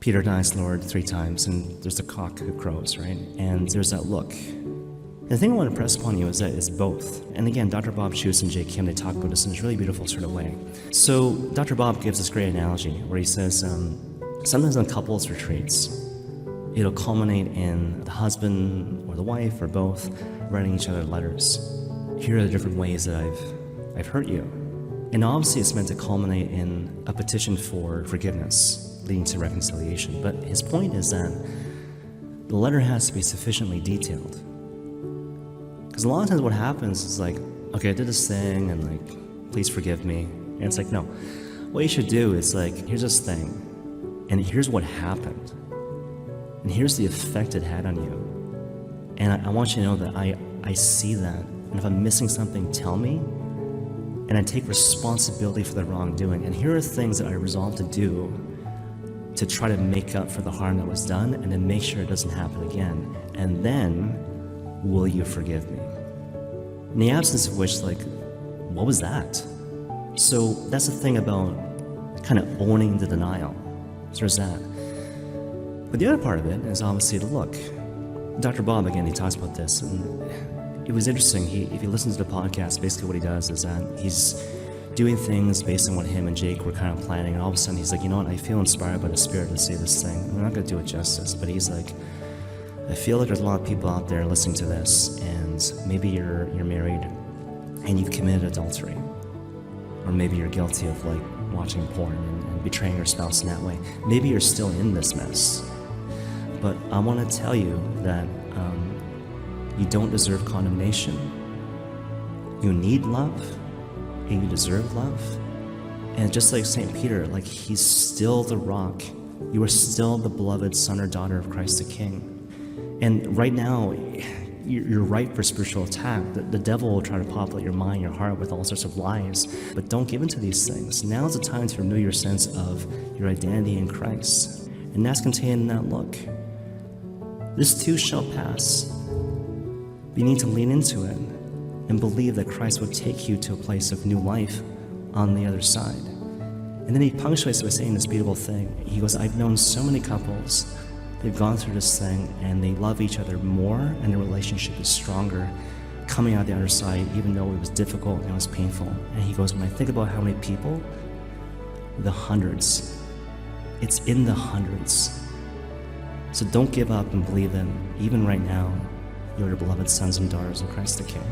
Peter denies Lord 3 times, and there's the cock who crows, right? And there's that look. The thing I want to press upon you is that it's both. And again, Dr. Bob Schuss and Jay Kim, they talk about this in this really beautiful sort of way. So Dr. Bob gives this great analogy where he says, sometimes on couples retreats, it'll culminate in the husband or the wife or both writing each other letters. Here are the different ways that I've hurt you. And obviously it's meant to culminate in a petition for forgiveness, leading to reconciliation. But his point is that the letter has to be sufficiently detailed. Because a lot of times what happens is like, okay, I did this thing and like, please forgive me. And it's like, no, what you should do is like, here's this thing and here's what happened. And here's the effect it had on you. And I want you to know that I see that. And if I'm missing something, tell me. And I take responsibility for the wrongdoing. And here are things that I resolve to do to try to make up for the harm that was done and to make sure it doesn't happen again. And then, will you forgive me? In the absence of which, like, what was that? So that's the thing about kind of owning the denial. So there's that. But the other part of it is obviously to look. Dr. Bob, again, he talks about this, and it was interesting. If you listen to the podcast, basically what he does is that he's doing things based on what him and Jake were kind of planning, and all of a sudden he's like, you know what, I feel inspired by the Spirit to say this thing. I'm not going to do it justice, but he's like, I feel like there's a lot of people out there listening to this, and maybe you're married and you've committed adultery, or maybe you're guilty of like watching porn and betraying your spouse in that way. Maybe you're still in this mess, but I want to tell you that you don't deserve condemnation. You need love, and you deserve love. And just like St. Peter, like he's still the rock. You are still the beloved son or daughter of Christ the King. And right now, you're ripe for spiritual attack. The devil will try to populate your mind, your heart with all sorts of lies. But don't give in to these things. Now's the time to renew your sense of your identity in Christ. And that's contained in that look. This too shall pass. You need to lean into it and believe that Christ will take you to a place of new life on the other side. And then he punctuates by saying this beautiful thing. He goes, I've known so many couples. They've gone through this thing and they love each other more and their relationship is stronger coming out the other side, even though it was difficult and it was painful. And he goes, when I think about how many people, the hundreds. It's in the hundreds. So don't give up and believe that even right now, you're the beloved sons and daughters of Christ the King.